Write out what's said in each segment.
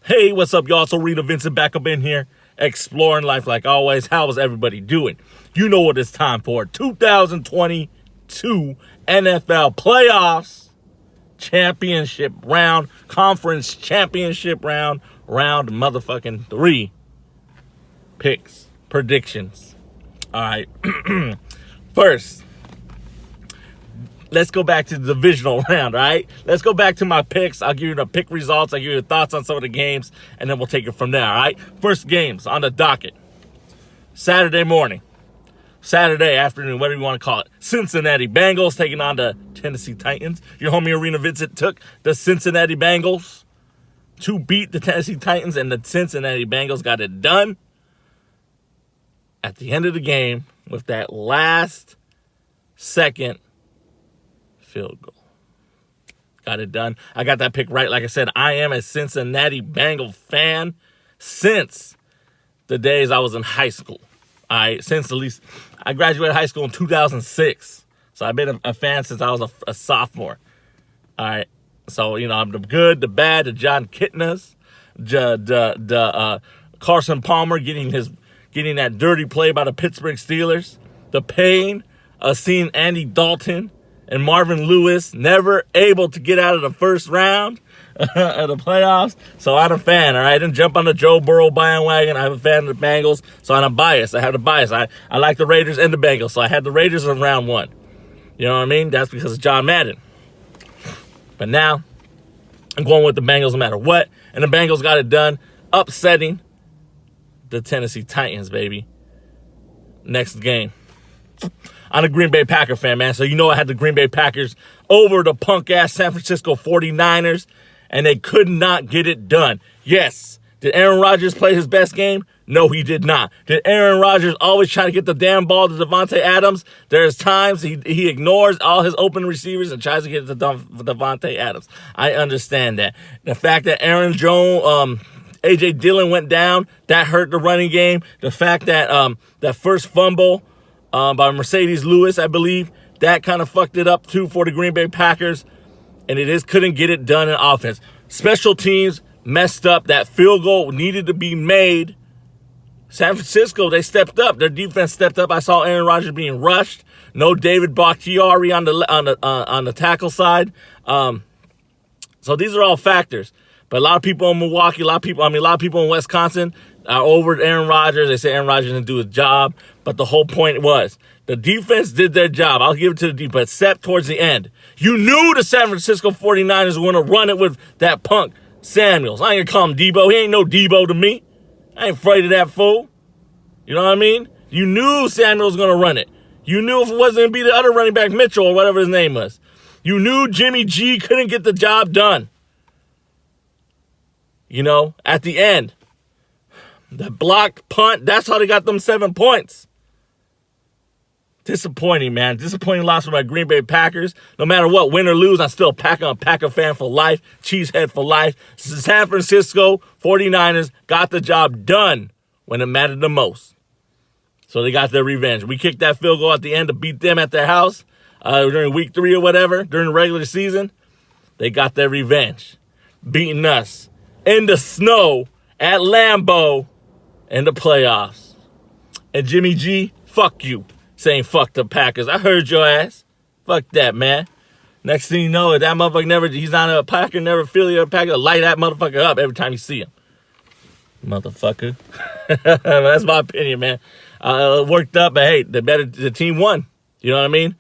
Hey, what's up, y'all? So ARENAVINCENT back up in here, exploring life like always. How is everybody doing? You know what it's time for. 2022 NFL playoffs, championship round, conference championship round motherfucking 3. Picks, predictions. All right. First, let's go back to the divisional round, all right? Let's go back to my picks. I'll give you the pick results. I'll give you the thoughts on some of the games, and then we'll take it from there, all right? First games on the docket. Saturday afternoon, whatever you want to call it. Cincinnati Bengals taking on the Tennessee Titans. Your homie ARENAVINCENT took the Cincinnati Bengals to beat the Tennessee Titans, and the Cincinnati Bengals got it done at the end of the game with that last second field goal. Got it done. I got that pick right. Like I said, I am a Cincinnati Bengal fan since the days I was in high school. I graduated high school in 2006. So I've been a fan since I was a sophomore. All right. So, I'm the good, the bad, the John Kitnas, the Carson Palmer getting that dirty play by the Pittsburgh Steelers, the pain of seeing Andy Dalton and Marvin Lewis never able to get out of the first round of the playoffs. So I'm a fan, all right? I didn't jump on the Joe Burrow bandwagon. I'm a fan of the Bengals, so I'm biased. I have the bias. I like the Raiders and the Bengals, so I had the Raiders in round 1. You know what I mean? That's because of John Madden. But now, I'm going with the Bengals no matter what, and the Bengals got it done, upsetting the Tennessee Titans, baby. Next game. I'm a Green Bay Packer fan, man. So I had the Green Bay Packers over the punk-ass San Francisco 49ers, and they could not get it done. Yes. Did Aaron Rodgers play his best game? No, he did not. Did Aaron Rodgers always try to get the damn ball to Davante Adams? There's times he ignores all his open receivers and tries to get it to Davante Adams. I understand that. The fact that Aaron Jones, A.J. Dillon went down, that hurt the running game. The fact that that first fumble by Mercedes Lewis, I believe, that kind of fucked it up too for the Green Bay Packers, and couldn't get it done in offense. Special teams messed up. That field goal needed to be made. San Francisco, they stepped up. Their defense stepped up. I saw Aaron Rodgers being rushed. No David Bakhtiari on the tackle side. So these are all factors. But a lot of people in Milwaukee, a lot of people in Wisconsin are over Aaron Rodgers. They say Aaron Rodgers didn't do his job. But the whole point was the defense did their job. I'll give it to the defense, except towards the end. You knew the San Francisco 49ers were going to run it with that punk Samuels. I ain't going to call him Debo. He ain't no Debo to me. I ain't afraid of that fool. You know what I mean? You knew Samuels was going to run it. You knew if it wasn't going to be the other running back, Mitchell, or whatever his name was. You knew Jimmy G couldn't get the job done. At the end, the blocked punt, that's how they got them 7 points. Disappointing, man. Disappointing loss for my Green Bay Packers. No matter what, win or lose, I'm still a Packer fan for life, cheesehead for life. San Francisco 49ers got the job done when it mattered the most. So they got their revenge. We kicked that field goal at the end to beat them at their house during week 3 or whatever, during the regular season. They got their revenge, beating us in the snow at Lambeau in the playoffs. And Jimmy G, fuck you, saying fuck the Packers. I heard your ass. Fuck that, man. Next thing you know, that motherfucker he's not a Packer, never affiliated a Packer. Light that motherfucker up every time you see him. Motherfucker. That's my opinion, man. Worked up, but hey, the team won. You know what I mean?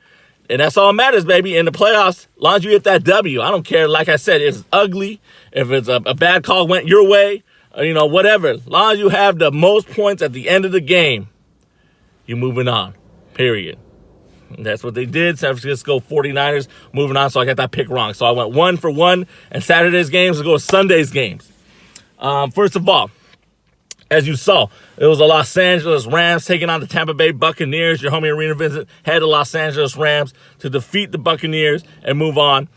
And that's all that matters, baby. In the playoffs, as long as you get that W, I don't care. Like I said, if it's ugly, if it's a bad call went your way, whatever. As long as you have the most points at the end of the game, you're moving on, period. And that's what they did. San Francisco 49ers moving on, so I got that pick wrong. So I went 1 for 1, and Saturday's games will go to Sunday's games. First of all, as you saw, it was the Los Angeles Rams taking on the Tampa Bay Buccaneers. Your homie ARENAVINCENT had the Los Angeles Rams to defeat the Buccaneers and move on.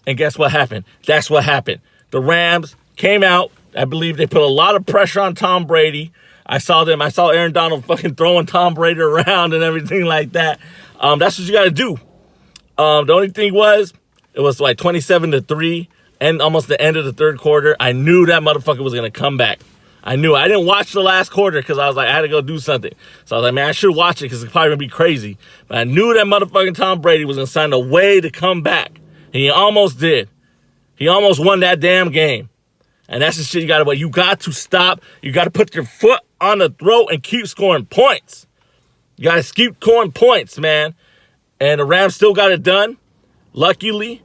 And guess what happened? That's what happened. The Rams came out. I believe they put a lot of pressure on Tom Brady. I saw Aaron Donald fucking throwing Tom Brady around and everything like that. That's what you got to do. The only thing was, it was like 27-3. and almost the end of the third quarter, I knew that motherfucker was going to come back. I knew. I didn't watch the last quarter because I was like, I had to go do something. So I was like, man, I should watch it because it's probably going to be crazy. But I knew that motherfucking Tom Brady was going to find a way to come back. And he almost did. He almost won that damn game. And that's the shit you got to do. You got to stop. You got to put your foot on the throat and keep scoring points. You got to keep scoring points, man. And the Rams still got it done, luckily.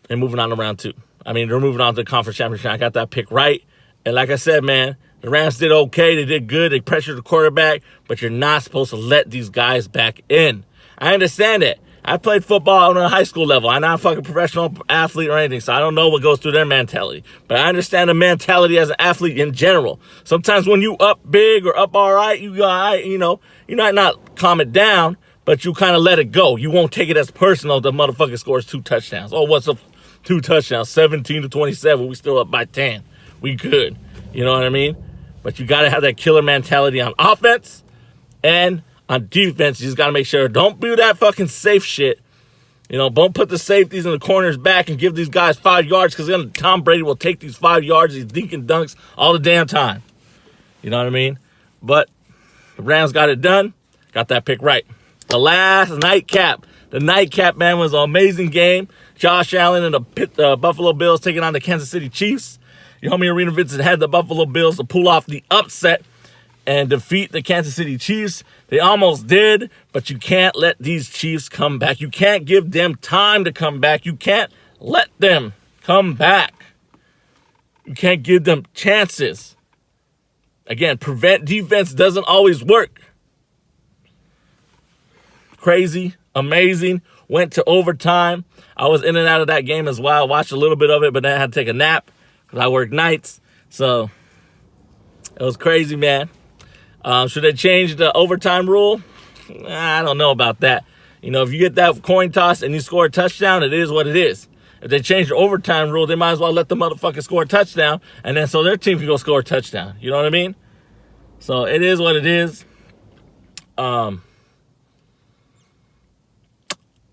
And moving on to round 2. I mean, they're moving on to the conference championship. I got that pick right. And like I said, man, the Rams did okay. They did good. They pressured the quarterback. But you're not supposed to let these guys back in. I understand it. I played football on a high school level. I'm not a fucking professional athlete or anything, so I don't know what goes through their mentality. But I understand the mentality as an athlete in general. Sometimes when you up big or up all right, you might not calm it down, but you kind of let it go. You won't take it as personal. The motherfucker scores 2 touchdowns. Oh, what's up? 2 touchdowns, 17-27. We still up by 10. We good. You know what I mean? But you got to have that killer mentality on offense and on defense. You just got to make sure, don't do that fucking safe shit. You know, don't put the safeties in the corners back and give these guys 5 yards because then Tom Brady will take these 5 yards, these dink and dunks all the damn time. You know what I mean? But the Rams got it done. Got that pick right. The last nightcap. The nightcap, man, was an amazing game. Josh Allen and the Buffalo Bills taking on the Kansas City Chiefs. Your homie Arena Vincent had the Buffalo Bills to pull off the upset and defeat the Kansas City Chiefs. They almost did, but you can't let these Chiefs come back. You can't give them time to come back. You can't let them come back. You can't give them chances. Again, prevent defense doesn't always work. Crazy, amazing, went to overtime. I was in and out of that game as well. I watched a little bit of it, but then I had to take a nap because I work nights. So it was crazy, man. Should they change the overtime rule? I don't know about that. You know, if you get that coin toss and you score a touchdown, it is what it is. If they change the overtime rule, they might as well let the motherfucker score a touchdown, and then so their team can go score a touchdown. You know what I mean? So it is what it is.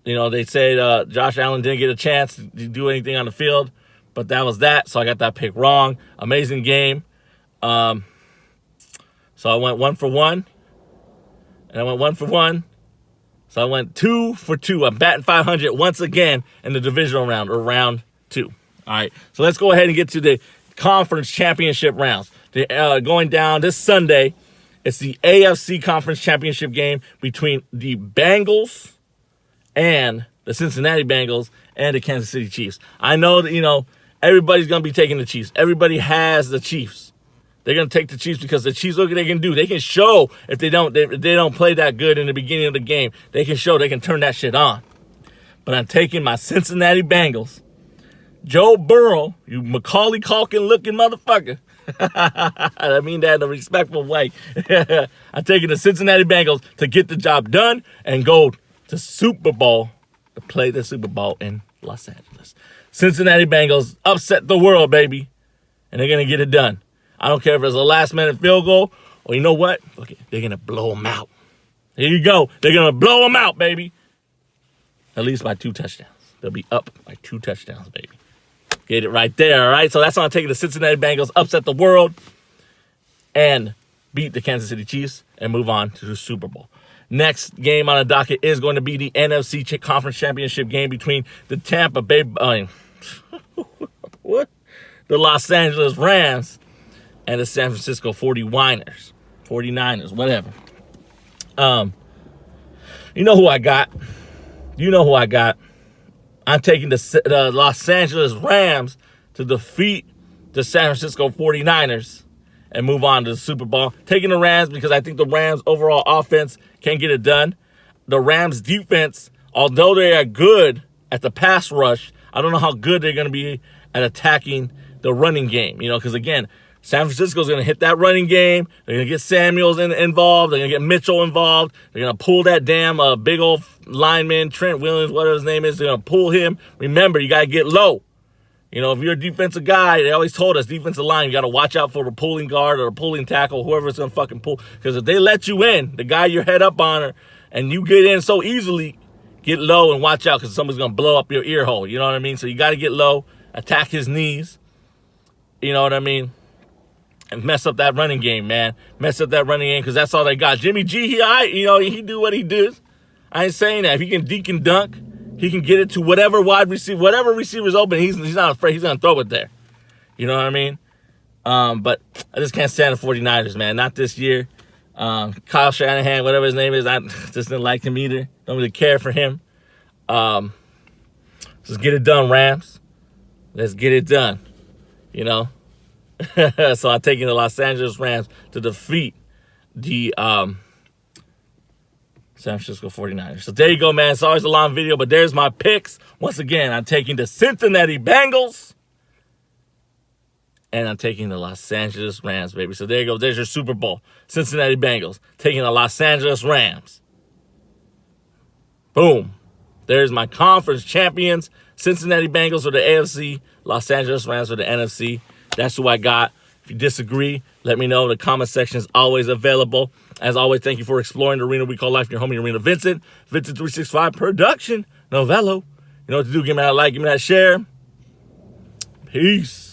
You know, they said Josh Allen didn't get a chance to do anything on the field, but that was that. So I got that pick wrong. Amazing game. So I went 1 for 1, and I went 1 for 1. So I went 2 for 2. I'm batting 500 once again in the divisional round, or round 2. All right, so let's go ahead and get to the conference championship rounds. Going down this Sunday, it's the AFC Conference Championship game between the Bengals and the Cincinnati Bengals and the Kansas City Chiefs. I know that, you know, everybody's going to be taking the Chiefs. Everybody has the Chiefs. They're going to take the Chiefs because the Chiefs, look what they can do. They can show if they don't play that good in the beginning of the game. They can show they can turn that shit on. But I'm taking my Cincinnati Bengals. Joe Burrow, you Macaulay Culkin looking motherfucker. I mean that in a respectful way. I'm taking the Cincinnati Bengals to get the job done and go to Super Bowl, to play the Super Bowl in Los Angeles. Cincinnati Bengals upset the world, baby. And they're going to get it done. I don't care if it's a last-minute field goal or you know what? Okay, they're going to blow them out. Here you go. They're going to blow them out, baby. At least by 2 touchdowns. They'll be up by 2 touchdowns, baby. Get it right there, all right? So that's why I'm taking the Cincinnati Bengals, upset the world, and beat the Kansas City Chiefs and move on to the Super Bowl. Next game on the docket is going to be the NFC Conference Championship game between the Tampa Bay... what? The Los Angeles Rams and the San Francisco 49ers. 49ers, whatever. You know who I got. You know who I got. I'm taking the Los Angeles Rams to defeat the San Francisco 49ers and move on to the Super Bowl. Taking the Rams because I think the Rams' overall offense can get it done. The Rams' defense, although they are good at the pass rush, I don't know how good they're going to be at attacking the running game. You know, because again, San Francisco's going to hit that running game. They're going to get Samuels involved. They're going to get Mitchell involved. They're going to pull that damn big old lineman, Trent Williams, whatever his name is. They're going to pull him. Remember, you got to get low. You know, if you're a defensive guy, they always told us, defensive line, you got to watch out for the pulling guard or the pulling tackle, whoever's going to fucking pull. Because if they let you in, the guy you're head up on, and you get in so easily, get low and watch out because somebody's going to blow up your ear hole. You know what I mean? So you got to get low. attack his knees. You know what I mean? And mess up that running game, man. Mess up that running game because that's all they got. Jimmy G, he do what he does. I ain't saying that. If he can deke and dunk, he can get it to whatever wide receiver, whatever receiver's open. He's not afraid. He's gonna throw it there. You know what I mean? But I just can't stand the 49ers, man. Not this year. Kyle Shanahan, whatever his name is, I just didn't like him either. Don't really care for him. Just get it done, Rams. Let's get it done. You know? So I'm taking the Los Angeles Rams to defeat the San Francisco 49ers. So there you go, man. It's always a long video, but there's my picks. Once again, I'm taking the Cincinnati Bengals. And I'm taking the Los Angeles Rams, baby. So there you go. There's your Super Bowl. Cincinnati Bengals taking the Los Angeles Rams. Boom. There's my conference champions. Cincinnati Bengals for the AFC. Los Angeles Rams for the NFC. That's who I got. If you disagree, let me know. The comment section is always available. As always, thank you for exploring the arena we call life. Your homie, Arena Vincent. Vincent 365 production. Novello. You know what to do. Give me that like. Give me that share. Peace.